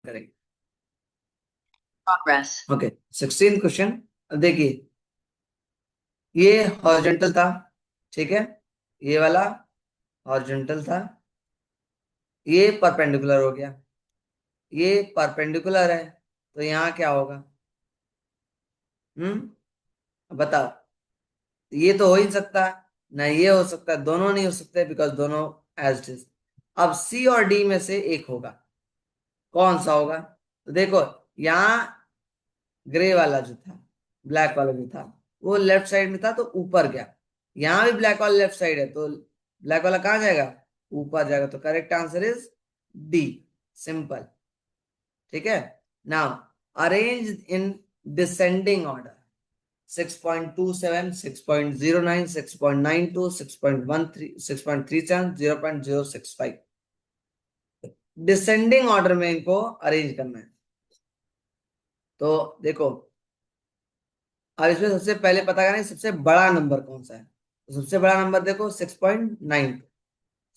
करेंगे। Okay, 16 question. देखिए, ये हॉरिजॉन्टल था, ठीक है, ये वाला हॉरिजॉन्टल था, ये परपेंडिकुलर हो गया, ये परपेंडिकुलर है, तो यहाँ क्या होगा? बताओ। ये तो हो ही नहीं सकता, ना ये हो सकता, दोनों नहीं हो सकते, बिकॉज दोनों एज इट इज। अब सी और डी में से एक होगा, कौन सा होगा? तो देखो, यहाँ ग्रे वाला जो था, ब्लैक वाला जो था, वो लेफ्ट साइड में था तो ऊपर गया। यहाँ भी ब्लैक वाला लेफ्ट साइड है, तो ब्लैक वाला कहाँ जाएगा? ऊपर जाएगा। तो correct answer is D, simple. ठीक है। Now arrange in descending order: 6.27, 6.09, 6.92, 6.13, 6.37, 0.065। Descending order में इनको अरेंज करना है। तो देखो, अब इसमें सबसे पहले पता करना है सबसे बड़ा नंबर कौन सा है। तो सबसे बड़ा नंबर देखो 6.92।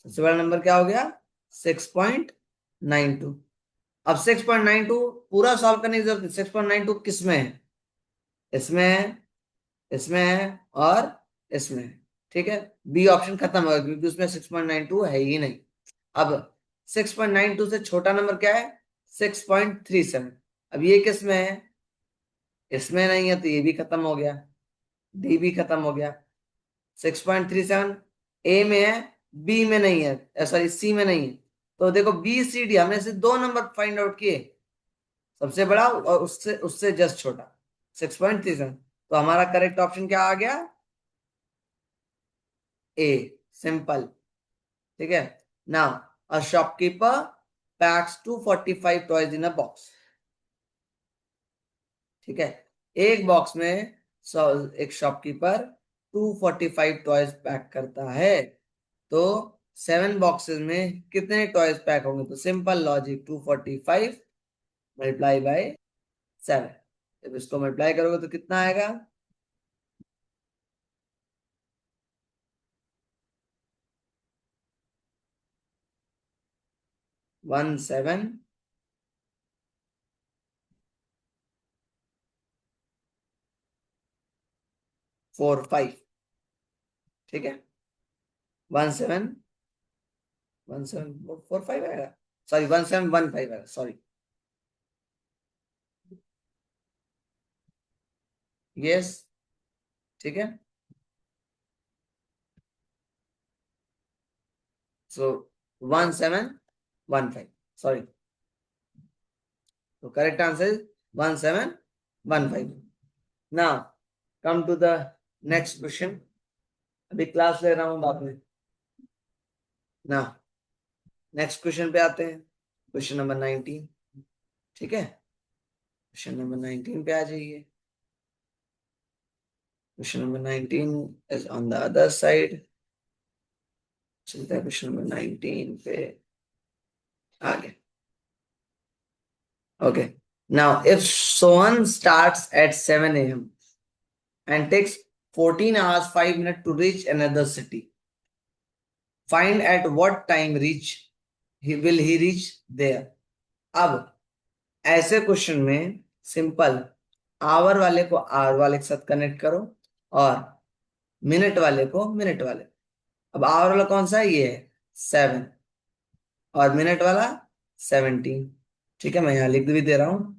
सबसे बड़ा नंबर क्या हो गया? 6.92। अब 6.92 पूरा सॉल्व करने की जरूरत नहीं। 6.92 किस में है? इसमें है, इसमें है और इसमें है। ठीक है, बी ऑप्शन खत्म होगा क्योंकि उसमें 6.92 है ही नहीं। अब 6.92 से छोटा नंबर क्या है? 6.37। अब ये किस में है? इसमें नहीं है, तो ये भी खत्म हो गया, डी भी खत्म हो गया। 6.37 ए में है, बी में नहीं है, सॉरी सी में नहीं है। तो देखो, बी सी डी हमने से दो नंबर फाइंड आउट किए, सबसे बड़ा और उससे उससे जस्ट छोटा, 6.37। तो हमारा करेक्ट ऑप्शन क्या आ गया? ए, सिंपल। ठीक है। Now a shopkeeper PACS 245 toys in a box. ठीक है, एक बॉक्स में एक शॉपकीपर 245 टॉयज पैक करता है, तो 7 बॉक्सेस में कितने टॉयज पैक होंगे? तो सिंपल लॉजिक, 245 मल्टीप्लाई बाय 7। जब इसको मल्टीप्लाई करोगे तो कितना आएगा? 1745। ठीक है, 171745 आएगा, सॉरी 1715 आएगा, सॉरी। यस, ठीक है। So 1715, sorry. तो correct answer is 1715। Now come to the next question. अभी क्लास ले रहा हूँ बाद में ना। नेक्स्ट क्वेश्चन पे आते हैं, क्वेश्चन नंबर 19। ठीक है, क्वेश्चन नंबर 19 पे आ जाइए। Question number 19 is on the other side. चलते हैं क्वेश्चन नंबर 19 पे आगे। Okay, now if Sohan starts at 7 a.m. and takes 14 hours 5 minutes to reach another city, find at what time he reach there. अब ऐसे question में simple, our वाले को our वाले के साथ कनेक्ट करो और मिनट वाले को मिनट वाले। अब आवर वाला कौन सा है? ये है 7, और मिनट वाला 17। ठीक है, मैं यहां लिख भी दे रहा हूं,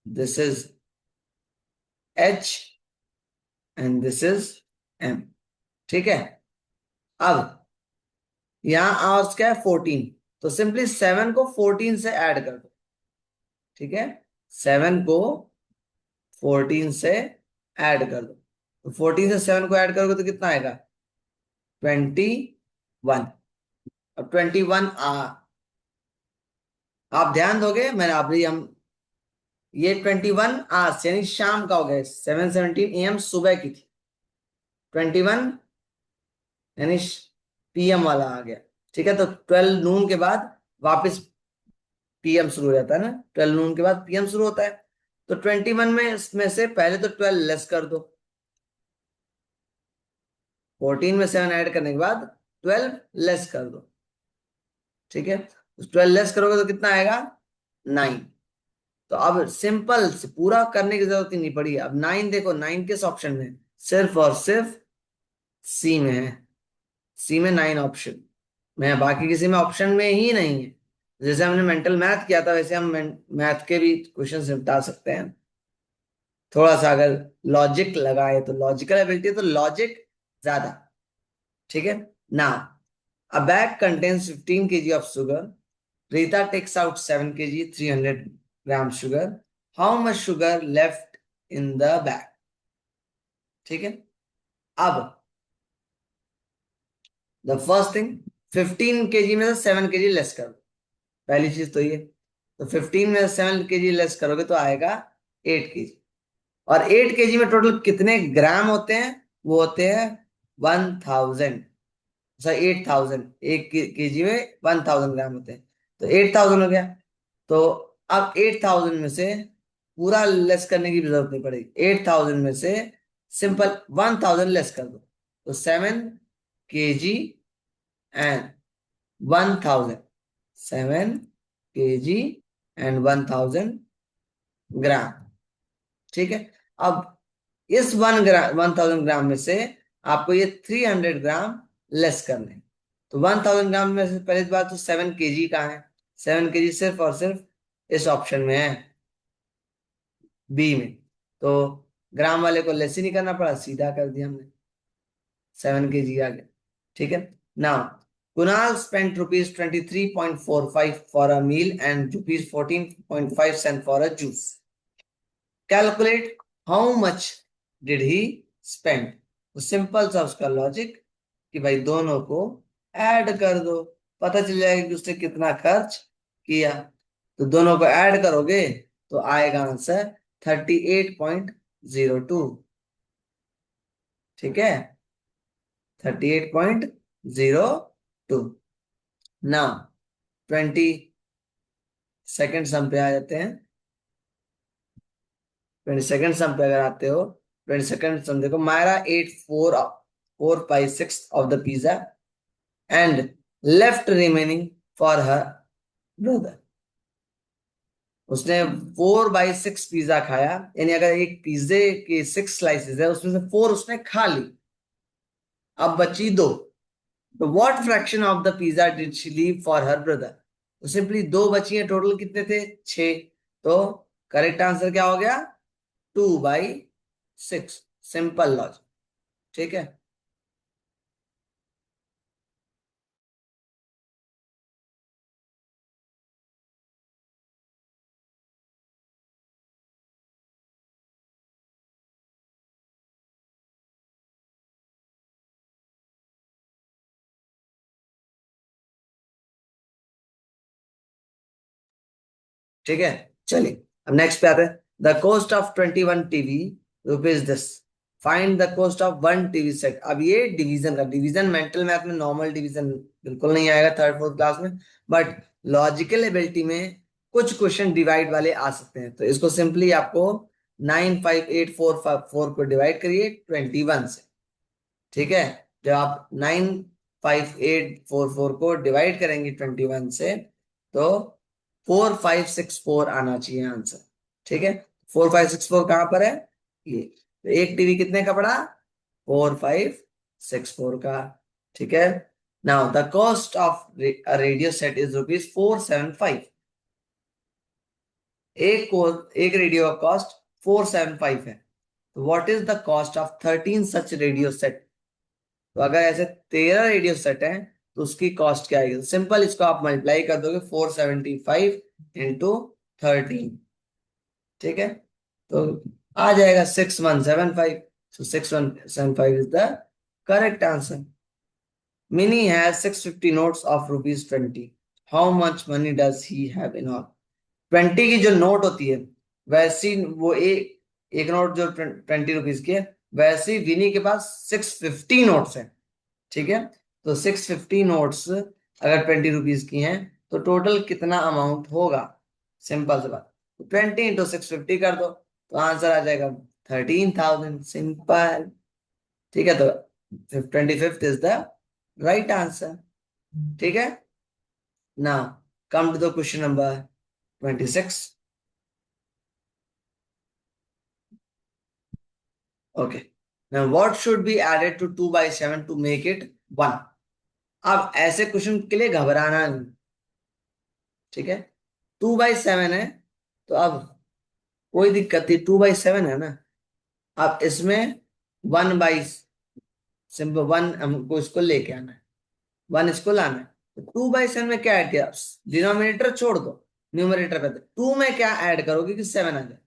this is H and this is M. ठीक है। अब यहाँ आवर्स क्या है? 14। तो सिंपली 7 को 14 से ऐड कर दो। ठीक है, 7 को 14 से ऐड कर दो। तो 14 से 7 को ऐड करोगे तो कितना आएगा? 21। अब 21 आप ध्यान दोगे, मैंने अभी हम ये 21 आवर्स यानी शाम का हो गया, 7:17 AM सुबह की थी। 21 यानी पीएम वाला आ गया। ठीक है, तो 12 नून के बाद वापस पीएम शुरू हो जाता है ना, 12 नून के बाद पीएम शुरू होता है। तो 21 में इसमें से पहले तो 12 लेस कर दो, 14 में 7 ऐड करने के बाद 12 लेस कर दो। ठीक है, तो 12 लेस करोगे तो कितना आएगा? 9। तो अब सिंपल से पूरा करने की जरूरत ही नहीं पड़ी। अब 9 देखो, 9 किस ऑप्शन में है? सिर्फ और सिर्फ सी में है। सी में 9 ऑप्शन में है, बाकी किसी में ऑप्शन में ही नहीं है। जैसे हमने मेंटल मैथ किया था वैसे हम मैथ के भी क्वेश्चन निपटा सकते हैं। थोड़ा सा अगर लॉजिक लगाए तो, लॉजिकल एबिलिटी तो लॉजिक ज्यादा। ठीक है ना। अ bag contains 15 kg of sugar. Rita takes out 7 kg, 300 gram sugar. How much sugar left in the bag? ठीक है। अब द फर्स्ट थिंग, 15 kg में से 7 kg लेस करो। पहली चीज तो ये। तो 15 में से 7 kg लेस करोगे तो आएगा 8 kg। और 8 kg में टोटल कितने ग्राम होते हैं? वो होते हैं 1000। सॉरी 8000। एक केजी में 1000 ग्राम होते हैं। तो 8000 हो गया। तो अब 8000 में से पूरा लेस करने की भी जरूरत नहीं पड़ेगी। 8000 में से सिंपल 1000 लेस कर दो। तो 7 kg एंड 1000। 7 kg एंड 1000 ग्राम। ठीक है। अब इस 1000 ग्राम में से आपको ये 300 ग्राम लेस करने हैं। तो 1000 ग्राम में से पहली बात तो 7 kg कहाँ है? 7 kg सिर्फ और सिर्फ इस ऑप्शन में है, बी में। तो ग्राम वाले को लेस ही नहीं करना पड़ा, सीधा कर दिया हमने। 7 kg आ गया। ठीक है। Now Kunal spent ₹23.45 for a meal and ₹14.5 for a juice. Calculate how much did he spend. तो सिंपल सा उसका लॉजिक कि भाई दोनों को ऐड कर दो, पता चल जाएगा कि उसने कितना खर्च किया। तो दोनों को ऐड करोगे तो आएगा आंसर 38.02। ठीक है, 38.02। नाउ 22nd सम पे आ जाते हैं। 22nd सम पे अगर आते हो, 22nd सम देखो, Myra ate 4/6 of the pizza and left remaining for her brother. उसने 4/6 पिज्जा खाया, यानी अगर एक पिज्जे के 6 स्लाइसेस है उसमें से 4 उसने खा ली, अब बची 2। तो what fraction of the pizza did she leave for her brother? तो सिंपली 2 बची है, टोटल कितने थे? 6। तो करेक्ट आंसर क्या हो गया? 2/6। Simple logic. ठीक है। ठीक है, चलिए अब नेक्स्ट पे आते हैं। The cost of 21 TV rupees this. Find the cost of 1 TV set. अब ये डिवीजन का, डिवीजन मेंटल मैथ में नॉर्मल डिवीजन बिल्कुल नहीं आएगा थर्ड फोर्थ क्लास में, बट लॉजिकल एबिलिटी में कुछ क्वेश्चन डिवाइड वाले आ सकते हैं। तो इसको सिंपली आपको 95844 को डिवाइड करिए 21 से। ठीक है, जब आप 95844 को डिवाइड करेंगे 21 से तो 4564 आना चाहिए आंसर। ठीक है, 4564 कहां पर है? ये। तो एक टीवी कितने का पड़ा? 4564 का। ठीक है। Now the cost of radio set is ₹475। एक रेडियो का कॉस्ट 475 है। तो what is the cost of 13 such radio set? तो अगर ऐसे 13 रेडियो सेट हैं तो उसकी कॉस्ट क्या आएगी? सिंपल इसको आप मल्टीप्लाई कर दोगे 475 इंटू 13। ठीक है, तो आ जाएगा 6175। सो 6175 is the correct answer. Mini has 650 notes of ₹20। How much money does he have in all? 20 की जो नोट होती है वैसी वो एक नोट जो 20 रुपीज की है, वैसी विनी के पास 650 नोट्स है। ठीक है, तो 650 नोट्स अगर 20 रुपीज की हैं तो टोटल कितना अमाउंट होगा? सिंपल सी बात, 20 इंटू 650 कर दो तो आंसर आ जाएगा 13,000। सिंपल। ठीक है, तो 25th is the right answer. ठीक है। Now come to the question number 26। Okay, now what should be added to 2/7 to make it 1? अब ऐसे क्वेश्चन के लिए घबराना नहीं, ठीक है। 2/7 है, तो अब कोई दिक्कत नहीं, 2/7 है ना। अब इसमें 1 बाई, सिंपल 1 हमको इसको लेके आना है, 1 इसको लाना है। तो 2/7 में क्या ऐड किया, डिनोमिनेटर छोड़ दो, न्यूमरेटर पे 2 में क्या ऐड करोगे कि 7 आ जाए।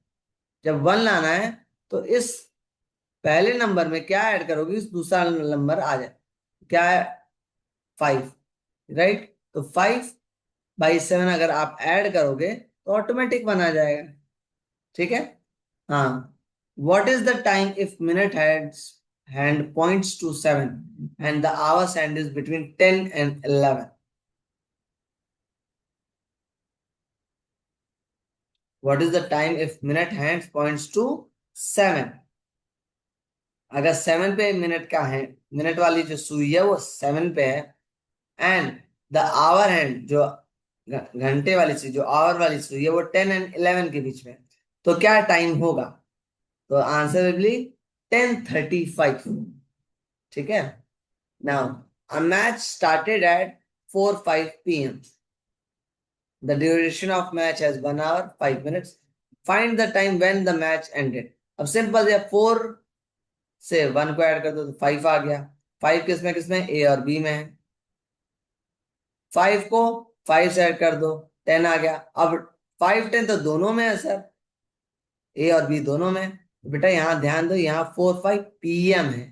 जब 1 लाना है तो इस पहले नंबर में क्या ऐड करोगे, इस दूसरा नंबर आ जाए, क्या है, 5, राइट। तो 5/7 अगर आप ऐड करोगे तो ऑटोमेटिक बना जाएगा, ठीक है। हाँ, what is the time if minute hand points to 7 and the hours hand is between 10 and 11? What is the time if minute hand points to 7? अगर 7 पे मिनट का है, मिनट वाली जो सुई है वो 7 पे है, एंड द आवर हैंड जो घंटे वाली सुई, जो आवर वाली सुई है वो 10 एंड 11 के बीच में है, तो क्या टाइम होगा? तो आंसर विल बी 10:35, ठीक है। Now a match started at 4:05 PM. The duration of match has 1 hour 5 minutes. Find the time when the match ended. अब सिंपल है, 4 से 1 को ऐड कर दो तो 5 आ गया। 5 किसमें किसमें, ए और बी में है। 5 को 5 से ऐड कर दो, 10 आ गया। अब 5-10 तो दोनों में है सर, ए और बी दोनों में। तो बेटा यहाँ ध्यान दो, यहाँ 4:05 PM है,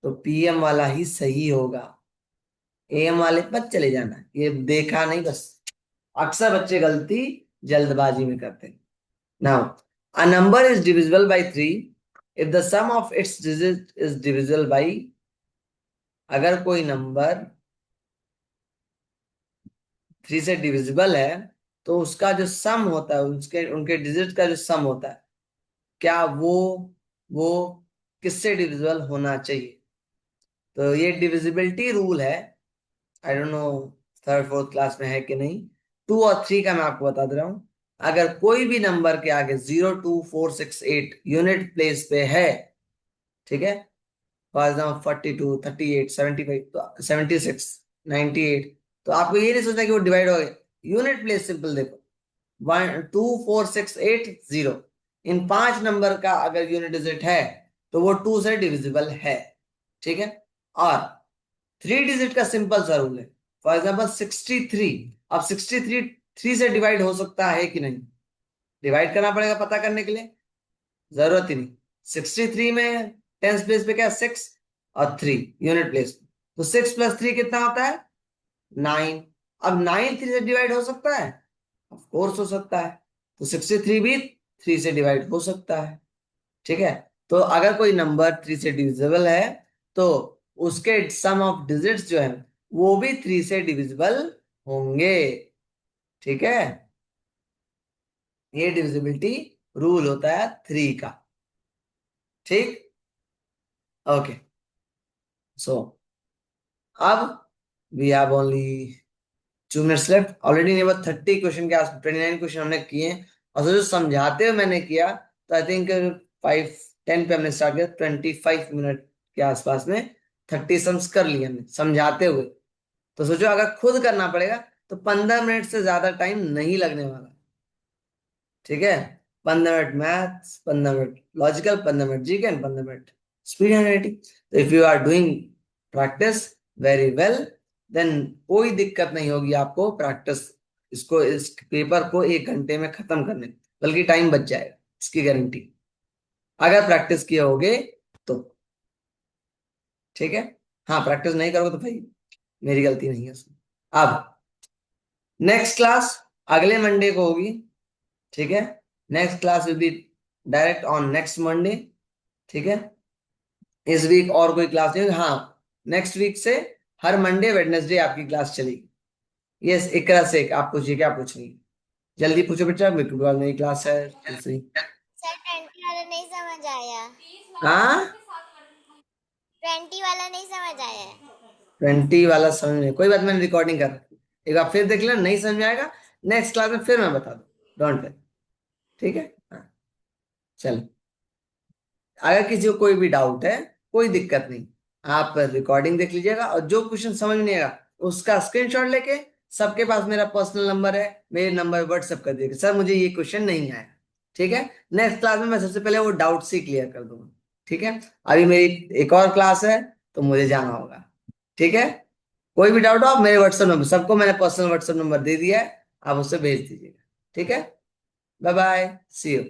तो पीएम वाला ही सही होगा। एएम वाले पर चले जाना, ये देखा नहीं बस। अक्सर बच्चे गलती जल्दबाजी में करते हैं। Now a number is divisible by 3 if the sum of its digit is divisible by, अगर कोई नंबर 3 से डिविजिबल है तो उसका जो सम होता है, उसके उनके डिजिट का जो सम होता है, क्या वो किससे डिविजिबल होना चाहिए? तो ये डिविजिबिलिटी रूल है। I don't know third fourth class में है कि नहीं। 2 और 3 का मैं आपको बता दे रहा हूं। अगर कोई भी नंबर के आगे 0, 2, 4, 6, 8 यूनिट प्लेस पे है, ठीक है, फॉर एग्जाम्पल 42, 38, 75, तो 76, 98, तो आपको ये नहीं सोचना कि वो डिवाइड हो गए। यूनिट प्लेस सिंपल देखो, 1, 2, 4, 6, 8, 0, इन 5 नंबर का अगर यूनिट डिजिट है तो वो 2 से डिविजिबल है, ठीक है। और 3 डिजिट का सिंपल सा रूल है, फॉर एग्जाम्पल 63। अब 63 3 से डिवाइड हो सकता है कि नहीं, डिवाइड करना पड़ेगा पता करने के लिए, जरूरत ही नहीं। 63 में टेंस प्लेस पे क्या, 6 और 3 यूनिट प्लेस पे, तो 6 + 3 कितना होता है, 9। अब 9 3 से डिवाइड हो सकता है, ऑफ कोर्स हो सकता है। तो 63 भी 3 से डिवाइड हो सकता है, ठीक है। तो अगर कोई नंबर 3 से डिविजिबल है तो उसके सम ऑफ डिजिट्स जो है वो भी 3 से डिविजिबल होंगे, ठीक है। ये डिविजिबिलिटी रूल होता है 3 का, ठीक। ओके, सो अब we have only 2 minutes left. Already near 30 question के आस 29 क्वेश्चन हमने किए हैं, और जो समझाते हुए मैंने किया, तो आई थिंक 5:10 पे हमने स्टार्ट किया, 25 मिनट के आसपास में 30 सम्स कर लिए हमने समझाते हुए। तो सोचो अगर खुद करना पड़ेगा तो 15 मिनट से ज्यादा टाइम नहीं लगने वाला, ठीक है। 15 minute maths, 15 minute logical, 15 minute GK and 15 minute speed and writing. तो if you are doing practice very well, then कोई दिक्कत नहीं होगी आपको प्रैक्टिस, इसको इस पेपर को 1 घंटे में खत्म करने में, बल्कि टाइम बच जाएगा, इसकी गारंटी, अगर प्रैक्टिस किए होगे तो, ठीक है। हाँ, प्रैक्टिस नहीं करोगे तो भाई मेरी गलती नहीं है उसमें। अब नेक्स्ट क्लास अगले मंडे को होगी, ठीक है। Next class will be direct on next Monday, ठीक है। इस वीक और कोई क्लास नहीं होगी। हाँ, नेक्स्ट वीक से हर मंडे वेडनेसडे आपकी क्लास चलेगी। यस, इकरा से आप पूछिए, क्या पूछेंगे, जल्दी पूछो बेटा, मेरे को नई क्लास है दूसरी। सर 20 वाला नहीं समझ आया। हाँ, 20 वाला नहीं समझ आया है। 20 वाला समझ में कोई बात, मैंने रिकॉर्डिंग कर रखी, एक बार फिर देख लेना, नहीं समझ में आएगा नेक्स्ट क्लास में फिर मैं बता दूँ, डोंट वरी, ठीक है। हाँ, चलो, अगर किसी को कोई भी डाउट है, कोई दिक्कत नहीं, आप रिकॉर्डिंग देख लीजिएगा और जो क्वेश्चन समझ में नहीं आएगा उसका स्क्रीनशॉट लेके सबके पास मेरा पर्सनल नंबर है, मेरे नंबर व्हाट्सएप कर दीजिएगा, सर मुझे ये क्वेश्चन नहीं आया। ठीक है, नेक्स्ट क्लास में मैं सबसे पहले वो डाउट से क्लियर कर दूंगा। ठीक है, अभी मेरी एक और क्लास है तो मुझे जाना होगा। ठीक है, कोई भी डाउट हो आप मेरे व्हाट्सएप नंबर, सबको मैंने पर्सनल व्हाट्सएप नंबर दे दिया है, आप उससे भेज दीजिएगा। ठीक है, बाय बाय, सी यू।